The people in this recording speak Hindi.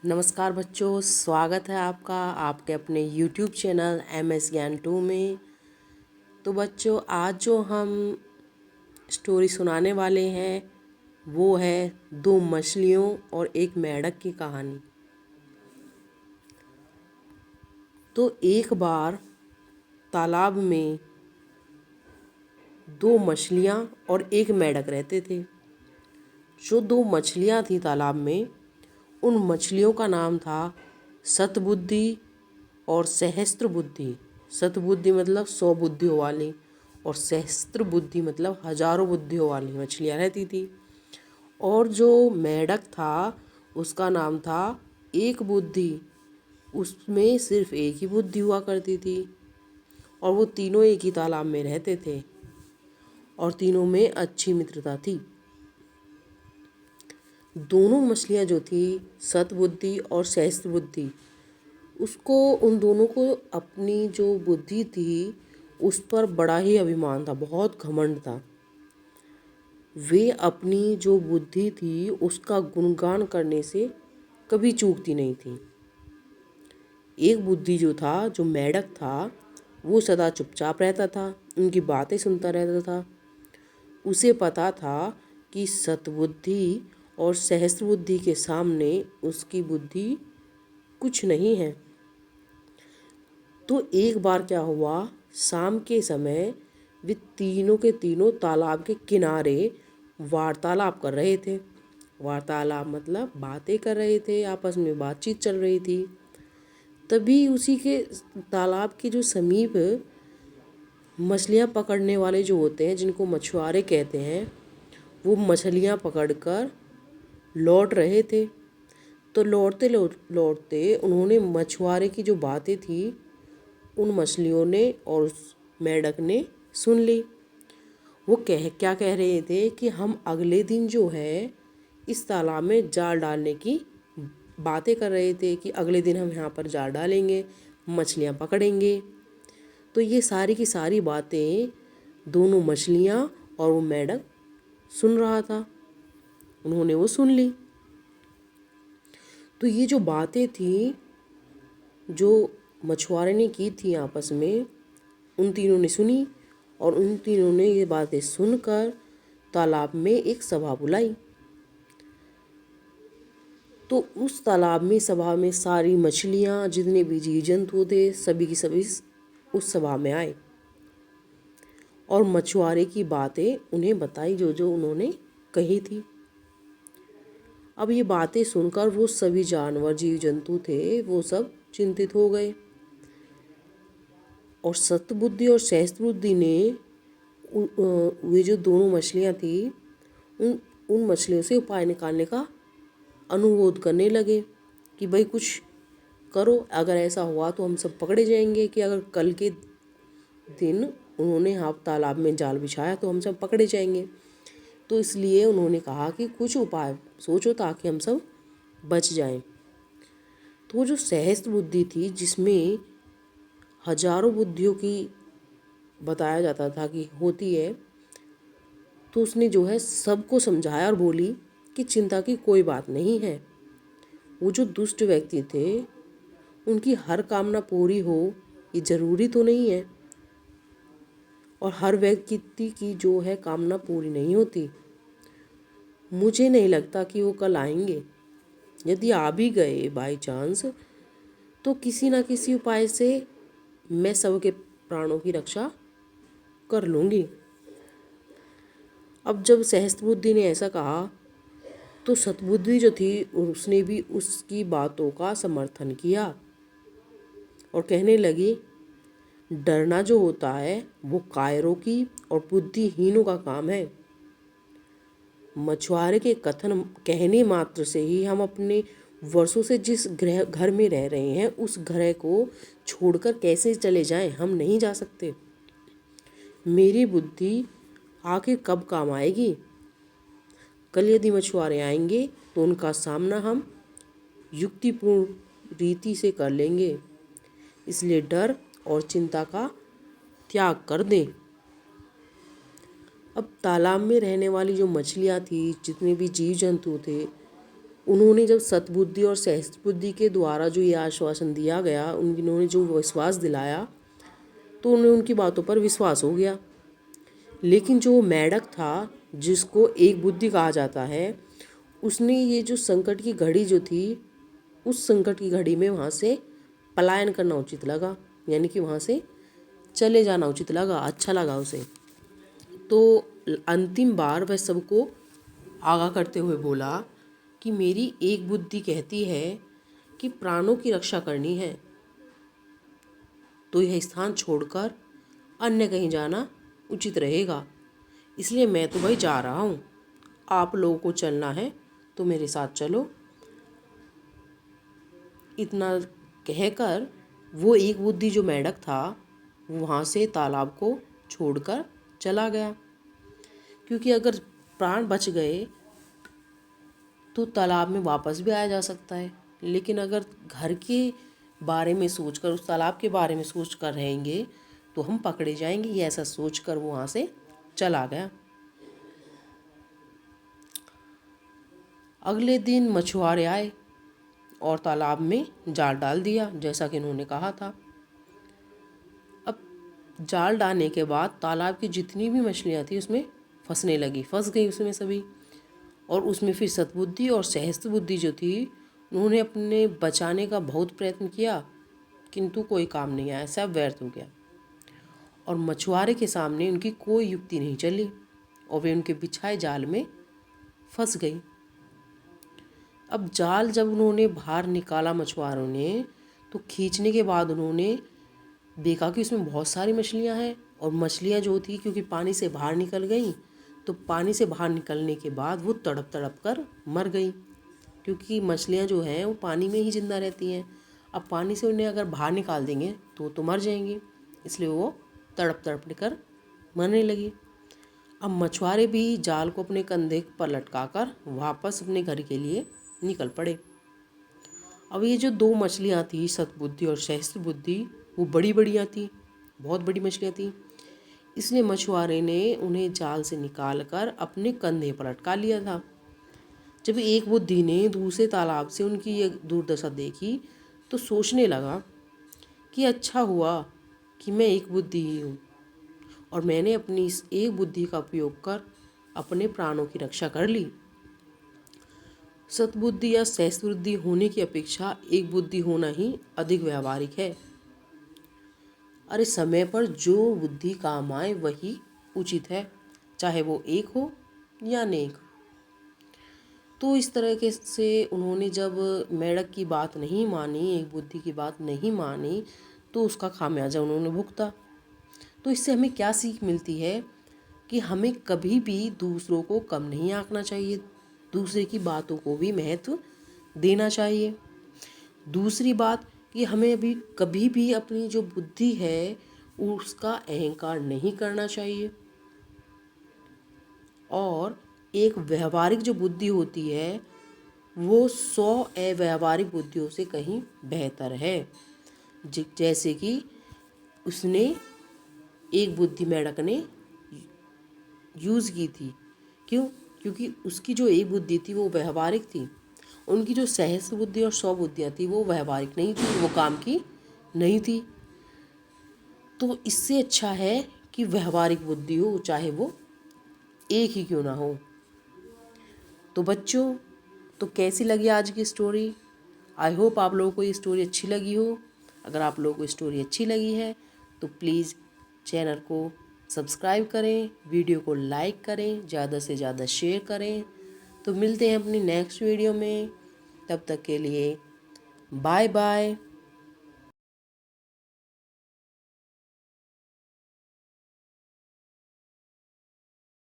नमस्कार बच्चों, स्वागत है आपका आपके अपने YouTube चैनल MS ज्ञान 2 में। तो बच्चों, आज जो हम स्टोरी सुनाने वाले हैं वो है दो मछलियों और एक मेंढक की कहानी। तो एक बार तालाब में दो मछलियाँ और एक मेंढक रहते थे। जो दो मछलियाँ थी तालाब में, उन मछलियों का नाम था सतबुद्धि और सहस्त्र बुद्धि। सतबुद्धि मतलब 100 बुद्धियों वाली, और सहस्त्र बुद्धि मतलब हजारों बुद्धियों वाली मछलियाँ रहती थी। और जो मेंढक था उसका नाम था एक बुद्धि। उसमें सिर्फ एक ही बुद्धि हुआ करती थी, और वो तीनों एक ही तालाब में रहते थे, और तीनों में अच्छी मित्रता थी। दोनों मछलियाँ जो थी, सतबुद्धि और सहस्त्र बुद्धि, उन दोनों को अपनी जो बुद्धि थी उस पर बड़ा ही अभिमान था, बहुत घमंड था। वे अपनी जो बुद्धि थी उसका गुणगान करने से कभी चूकती नहीं थी। एक बुद्धि जो था, जो मेंढक था, वो सदा चुपचाप रहता था, उनकी बातें सुनता रहता था। उसे पता था कि सतबुद्धि और सहस्त्र बुद्धि के सामने उसकी बुद्धि कुछ नहीं है। तो एक बार क्या हुआ, शाम के समय वे तीनों के तीनों तालाब के किनारे वार्तालाप कर रहे थे। वार्तालाप मतलब बातें कर रहे थे, आपस में बातचीत चल रही थी। तभी उसी के तालाब के जो समीप मछलियाँ पकड़ने वाले जो होते हैं, जिनको मछुआरे कहते हैं, वो मछलियाँ पकड़कर लौट रहे थे। तो लौटते लौटते उन्होंने मछुआरे की जो बातें थी उन मछलियों ने और उस मेंढक ने सुन ली। वो क्या कह रहे थे कि हम अगले दिन जो है इस तालाब में जाल डालने की बातें कर रहे थे, कि अगले दिन हम यहाँ पर जाल डालेंगे, मछलियाँ पकड़ेंगे। तो ये सारी की सारी बातें दोनों मछलियाँ और वो मेंढक सुन रहा था। उन्होंने वो सुन ली। तो ये जो बातें थी जो मछुआरे ने की थी आपस में, उन तीनों ने सुनी, और उन तीनों ने ये बातें सुनकर तालाब में एक सभा बुलाई। तो उस तालाब में सभा में सारी मछलियाँ, जितने भी जीव जंतु थे, सभी की सभी उस सभा में आए और मछुआरे की बातें उन्हें बताई, जो जो उन्होंने कही थी। अब ये बातें सुनकर वो सभी जानवर, जीव जंतु थे, वो सब चिंतित हो गए। और सतबुद्धि और सहस्त्र बुद्धि ने वे जो दोनों मछलियाँ थी उन उन मछलियों से उपाय निकालने का अनुरोध करने लगे कि भाई कुछ करो, अगर ऐसा हुआ तो हम सब पकड़े जाएंगे, कि अगर कल के दिन उन्होंने आप तालाब में जाल बिछाया तो हम सब पकड़े जाएंगे। तो इसलिए उन्होंने कहा कि कुछ उपाय सोचो ताकि हम सब बच जाएं। तो वो जो सहस्त्र बुद्धि थी, जिसमें हजारों बुद्धियों की बताया जाता था कि होती है, तो उसने जो है सबको समझाया और बोली कि चिंता की कोई बात नहीं है। वो जो दुष्ट व्यक्ति थे उनकी हर कामना पूरी हो ये ज़रूरी तो नहीं है, और हर व्यक्ति की जो है कामना पूरी नहीं होती। मुझे नहीं लगता कि वो कल आएंगे। यदि आ भी गए बाई चांस, तो किसी ना किसी उपाय से मैं सबके प्राणों की रक्षा कर लूँगी। अब जब सहस्त्र बुद्धि ने ऐसा कहा तो सतबुद्धि जो थी उसने भी उसकी बातों का समर्थन किया और कहने लगी, डरना जो होता है वो कायरों की और बुद्धिहीनों का काम है। मछुआरे के कथन कहने मात्र से ही हम अपने वर्षों से जिस घर में रह रहे हैं उस घर को छोड़कर कैसे चले जाएं? हम नहीं जा सकते। मेरी बुद्धि आखिर कब काम आएगी? कल यदि मछुआरे आएंगे तो उनका सामना हम युक्तिपूर्ण रीति से कर लेंगे। इसलिए डर और चिंता का त्याग कर दें। अब तालाब में रहने वाली जो मछलियाँ थी, जितने भी जीव जंतु थे, उन्होंने जब सतबुद्धि और सहस्त्र बुद्धि के द्वारा जो ये आश्वासन दिया गया, उन्होंने जो विश्वास दिलाया, तो उन्हें उनकी बातों पर विश्वास हो गया। लेकिन जो मेंढक था, जिसको एक बुद्धि कहा जाता है, उसने ये जो संकट की घड़ी जो थी, उस संकट की घड़ी में वहाँ से पलायन करना उचित लगा, यानी कि वहाँ से चले जाना उचित लगा, अच्छा लगा उसे। तो अंतिम बार वह सबको आगाह करते हुए बोला कि मेरी एक बुद्धि कहती है कि प्राणों की रक्षा करनी है, तो यह स्थान छोड़कर अन्य कहीं जाना उचित रहेगा। इसलिए मैं तो भाई जा रहा हूँ, आप लोगों को चलना है तो मेरे साथ चलो। इतना कहकर वो एक बुद्धि जो मेंढक था, वो वहाँ से तालाब को छोड़कर चला गया, क्योंकि अगर प्राण बच गए तो तालाब में वापस भी आया जा सकता है। लेकिन अगर घर के बारे में सोचकर, उस तालाब के बारे में सोचकर रहेंगे तो हम पकड़े जाएंगे, ये ऐसा सोचकर वो वहाँ से चला गया। अगले दिन मछुआरे आए और तालाब में जाल डाल दिया, जैसा कि उन्होंने कहा था। अब जाल डालने के बाद तालाब की जितनी भी मछलियाँ थी उसमें फंसने लगी, फंस गई उसमें सभी। और उसमें फिर सतबुद्धि और सहस्त्र बुद्धि जो थी, उन्होंने अपने बचाने का बहुत प्रयत्न किया, किंतु कोई काम नहीं आया, सब व्यर्थ हो गया। और मछुआरे के सामने उनकी कोई युक्ति नहीं चली और वे उनके बिछाए जाल में फंस गई। अब जाल जब उन्होंने बाहर निकाला मछुआरों ने, तो खींचने के बाद उन्होंने देखा कि उसमें बहुत सारी मछलियां हैं। और मछलियां जो थी, क्योंकि पानी से बाहर निकल गई, तो पानी से बाहर निकलने के बाद वो तड़प तड़प कर मर गई, क्योंकि मछलियां जो हैं वो पानी में ही जिंदा रहती हैं। अब पानी से उन्हें अगर बाहर निकाल देंगे तो मर जाएंगी, इसलिए वो तड़प तड़प कर मरने लगी। अब मछुआरे भी जाल को अपने कंधे पर लटकाकर वापस अपने घर के लिए निकल पड़े। अब ये जो दो मछलियाँ थी, सतबुद्धि और सहस्त्र बुद्धि, वो बड़ी बढ़िया थी, बहुत बड़ी मछलियाँ थी। इसलिए मछुआरे ने उन्हें जाल से निकाल कर अपने कंधे पर लटका लिया था। जब एक बुद्धि ने दूसरे तालाब से उनकी ये दुर्दशा देखी, तो सोचने लगा कि अच्छा हुआ कि मैं एक बुद्धि ही हूँ, और मैंने अपनी इस एक बुद्धि का उपयोग कर अपने प्राणों की रक्षा कर ली। सतबुद्धि या सहस्त्र बुद्धि होने की अपेक्षा एक बुद्धि होना ही अधिक व्यावहारिक है। अरे समय पर जो बुद्धि काम आए वही उचित है, चाहे वो एक हो या अनेक। तो इस तरह के से उन्होंने जब मेंढक की बात नहीं मानी, एक बुद्धि की बात नहीं मानी, तो उसका खामियाजा उन्होंने भुगता। तो इससे हमें क्या सीख मिलती है कि हमें कभी भी दूसरों को कम नहीं आंकना चाहिए, दूसरे की बातों को भी महत्व देना चाहिए। दूसरी बात कि हमें अभी कभी भी अपनी जो बुद्धि है उसका अहंकार नहीं करना चाहिए। और एक व्यवहारिक जो बुद्धि होती है वो 100 अव्यवहारिक बुद्धियों से कहीं बेहतर है। जैसे कि उसने एक बुद्धि मेंढक ने यूज़ की थी। क्यों? क्योंकि उसकी जो एक बुद्धि थी वो व्यवहारिक थी। उनकी जो सहस्त्र बुद्धि और 100 बुद्धियाँ थी वो व्यवहारिक नहीं थी, वो काम की नहीं थी। तो इससे अच्छा है कि व्यवहारिक बुद्धि हो, चाहे वो एक ही क्यों ना हो। तो बच्चों, तो कैसी लगी आज की स्टोरी? आई होप आप लोगों को ये स्टोरी अच्छी लगी हो। अगर आप लोगों को स्टोरी अच्छी लगी है तो प्लीज़ चैनल को सब्सक्राइब करें, वीडियो को लाइक करें, ज़्यादा से ज़्यादा शेयर करें। तो मिलते हैं अपनी नेक्स्ट वीडियो में, तब तक के लिए बाय बाय।